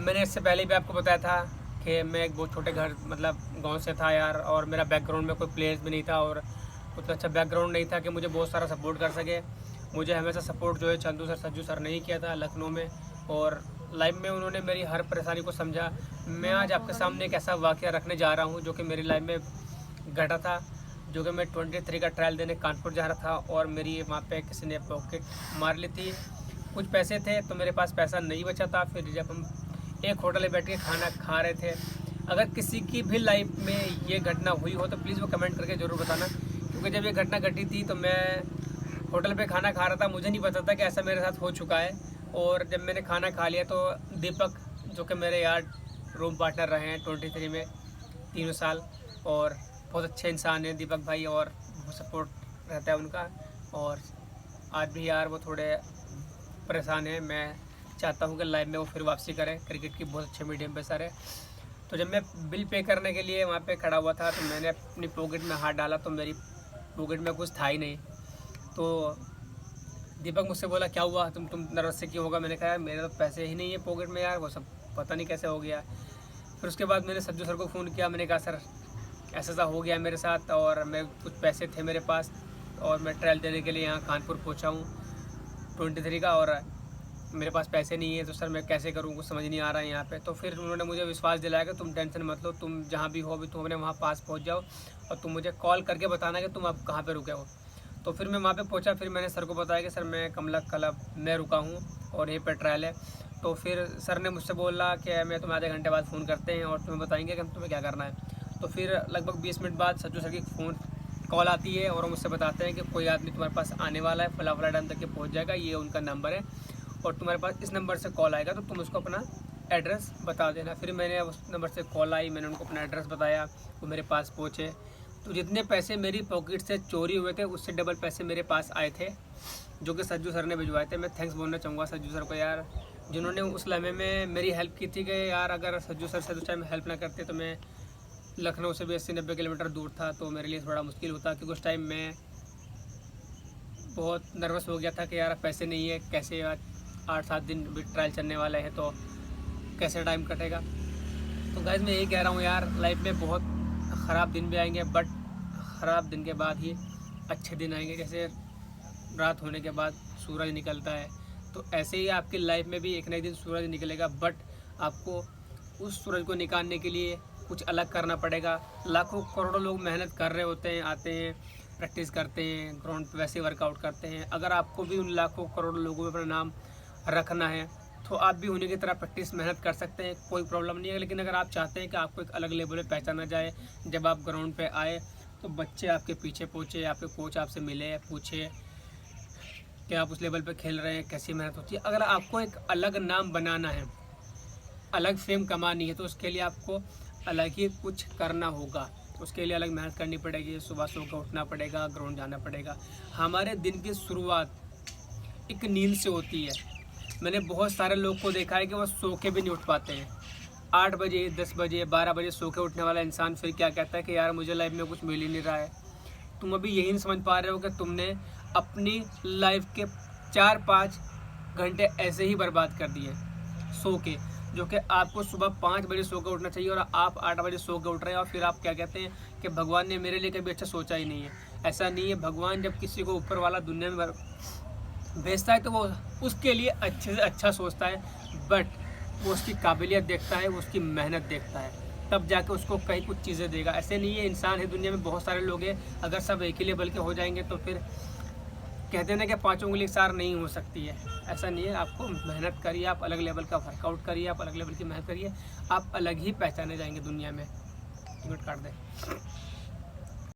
मैंने इससे पहले भी आपको बताया था कि मैं एक बहुत छोटे घर मतलब गांव से था यार, और मेरा बैकग्राउंड में कोई प्लेस भी नहीं था और उतना अच्छा बैकग्राउंड नहीं था कि मुझे बहुत सारा सपोर्ट कर सके। मुझे हमेशा सपोर्ट जो है चंदू सर, सज्जू सर ने ही किया था लखनऊ में, और लाइफ में उन्होंने मेरी हर परेशानी को समझा। मैं आज आपके सामने एक ऐसा वाक़या रखने जा रहा हूँ जो कि मेरी लाइफ में घटा था, जो कि मैं 23 का ट्रायल देने कानपुर जा रहा था और मेरी वहाँ पे किसी ने पॉकेट मार ली थी। कुछ पैसे थे तो मेरे पास पैसा नहीं बचा था। फिर जब हम एक होटल में बैठ के खाना खा रहे थे, अगर किसी की भी लाइफ में ये घटना हुई हो तो प्लीज़ वो कमेंट करके ज़रूर बताना, क्योंकि जब ये घटना घटी थी तो मैं होटल पे खाना खा रहा था, मुझे नहीं पता था कि ऐसा मेरे साथ हो चुका है। और जब मैंने खाना खा लिया तो दीपक, जो कि मेरे यार रूम पार्टनर रहे हैं 23 में 3 साल, और बहुत अच्छे इंसान हैं दीपक भाई, और बहुत सपोर्ट रहता है उनका। और आज भी यार वो थोड़े परेशान हैं। मैं चाहता हूँ कि लाइफ में वो फिर वापसी करें। क्रिकेट की बहुत अच्छे मीडियम पेसर है। तो जब मैं बिल पे करने के लिए वहाँ पे खड़ा हुआ था तो मैंने अपनी पॉकेट में हाथ डाला तो मेरी पॉकेट में कुछ था ही नहीं। तो दीपक मुझसे बोला क्या हुआ, तुम नर्वस से क्यों होगा। मैंने कहा यार मेरे तो पैसे ही नहीं है पॉकेट में यार, वो सब पता नहीं कैसे हो गया। फिर उसके बाद मैंने सज्जू सर को फ़ोन किया। मैंने कहा सर ऐसा ऐसा हो गया मेरे साथ, और मैं कुछ पैसे थे मेरे पास और मैं ट्रायल देने के लिए यहाँ कानपुर पहुँचा हूँ 23 का, और मेरे पास पैसे नहीं है, तो सर मैं कैसे करूँ, कुछ समझ नहीं आ रहा है यहाँ पे। तो फिर उन्होंने मुझे विश्वास दिलाया कि तुम टेंशन मत लो, तुम जहाँ भी हो अभी तुम अपने वहाँ पास पहुँच जाओ और तुम मुझे कॉल करके बताना कि तुम अब कहाँ पे रुके हो। तो फिर मैं वहाँ पे पहुँचा। फिर मैंने सर को बताया कि सर मैं कमला क्लब में रुका हूँ और यहीं पर ट्रायल है। तो फिर सर ने मुझसे बोला कि मैं तुम्हें आधे घंटे बाद फ़ोन करते हैं और तुम्हें बताएंगे कि तुम्हें क्या करना है। तो फिर लगभग 20 मिनट बाद सज्जू सर की फ़ोन कॉल आती है और वो मुझसे बताते हैं कि कोई आदमी तुम्हारे पास आने वाला है, फला फला टाइम तक के पहुँच जाएगा, ये उनका नंबर है और तुम्हारे पास इस नंबर से कॉल आएगा तो तुम उसको अपना एड्रेस बता देना। फिर मैंने उस नंबर से कॉल आई, मैंने उनको अपना एड्रेस बताया, वो मेरे पास पहुँचे। तो जितने पैसे मेरी पॉकेट से चोरी हुए थे उससे डबल पैसे मेरे पास आए थे, जो कि सज्जू सर ने भिजवाए थे। मैं थैंक्स बोलना चाहूँगा सज्जू सर को यार, जिन्होंने उस लम्हे में मेरी हेल्प की थी कि यार अगर सज्जू सर से उस टाइम हेल्प ना करते तो मैं लखनऊ से भी 80-90 किलोमीटर दूर था, तो मेरे लिए थोड़ा मुश्किल होता, क्योंकि उस टाइम मैं बहुत नर्वस हो गया था कि यार पैसे नहीं है, कैसे 8-7 दिन भी ट्रायल चलने वाले हैं तो कैसे टाइम कटेगा। तो गाइस मैं यही कह रहा हूँ यार, लाइफ में बहुत ख़राब दिन भी आएंगे, बट ख़राब दिन के बाद ही अच्छे दिन आएंगे। जैसे रात होने के बाद सूरज निकलता है, तो ऐसे ही आपकी लाइफ में भी एक ना एक दिन सूरज निकलेगा, बट आपको उस सूरज को निकालने के लिए कुछ अलग करना पड़ेगा। लाखों करोड़ों लोग मेहनत कर रहे होते हैं, आते हैं, प्रैक्टिस करते हैं, ग्राउंड पे वैसे वर्कआउट करते हैं। अगर आपको भी उन लाखों करोड़ों लोगों में अपना नाम रखना है तो आप भी उन्हीं की तरह प्रैक्टिस मेहनत कर सकते हैं, कोई प्रॉब्लम नहीं है। लेकिन अगर आप चाहते हैं कि आपको एक अलग लेवल पे पहचाना जाए, जब आप ग्राउंड पे आए तो बच्चे आपके पीछे पहुँचे, आपके कोच आपसे मिले, पूछे कि आप उस लेवल पे खेल रहे हैं, कैसी मेहनत होती है। अगर आपको एक अलग नाम बनाना है, अलग फेम कमानी है, तो उसके लिए आपको अलग ही कुछ करना होगा। उसके लिए अलग मेहनत करनी पड़ेगी, सुबह सो कर उठना पड़ेगा, ग्राउंड जाना पड़ेगा। हमारे दिन की शुरुआत एक नींद से होती है। मैंने बहुत सारे लोग को देखा है कि वो सो के भी नहीं उठ पाते हैं। 8 बजे, 10 बजे, 12 बजे सो के उठने वाला इंसान फिर क्या कहता है कि यार मुझे लाइफ में कुछ मिल ही नहीं रहा है। तुम अभी यही नहीं समझ पा रहे हो कि तुमने अपनी लाइफ के 4-5 घंटे ऐसे ही बर्बाद कर दिए सो के, जो कि आपको सुबह 5 बजे सो के उठना चाहिए और आप 8 बजे सो के उठ रहे हैं। और फिर आप क्या कहते हैं कि भगवान ने मेरे लिए कभी अच्छा सोचा ही नहीं है। ऐसा नहीं है, भगवान जब किसी को ऊपर वाला दुनिया में भेजता है तो वो उसके लिए अच्छे से अच्छा सोचता है, बट वो उसकी काबिलियत देखता है, वो उसकी मेहनत देखता है, तब जाके उसको कई कुछ चीज़ें देगा। ऐसे नहीं है, इंसान है दुनिया में बहुत सारे लोग हैं, अगर सब एक ही लेवल के हो जाएंगे तो फिर कहते हैं ना कि 5 उंगली एक सार नहीं हो सकती है। ऐसा नहीं है, आपको मेहनत करिए, आप अलग लेवल का वर्कआउट करिए, आप अलग लेवल की मेहनत करिए, आप अलग ही पहचाने जाएंगे दुनिया में। मिनट काट दे।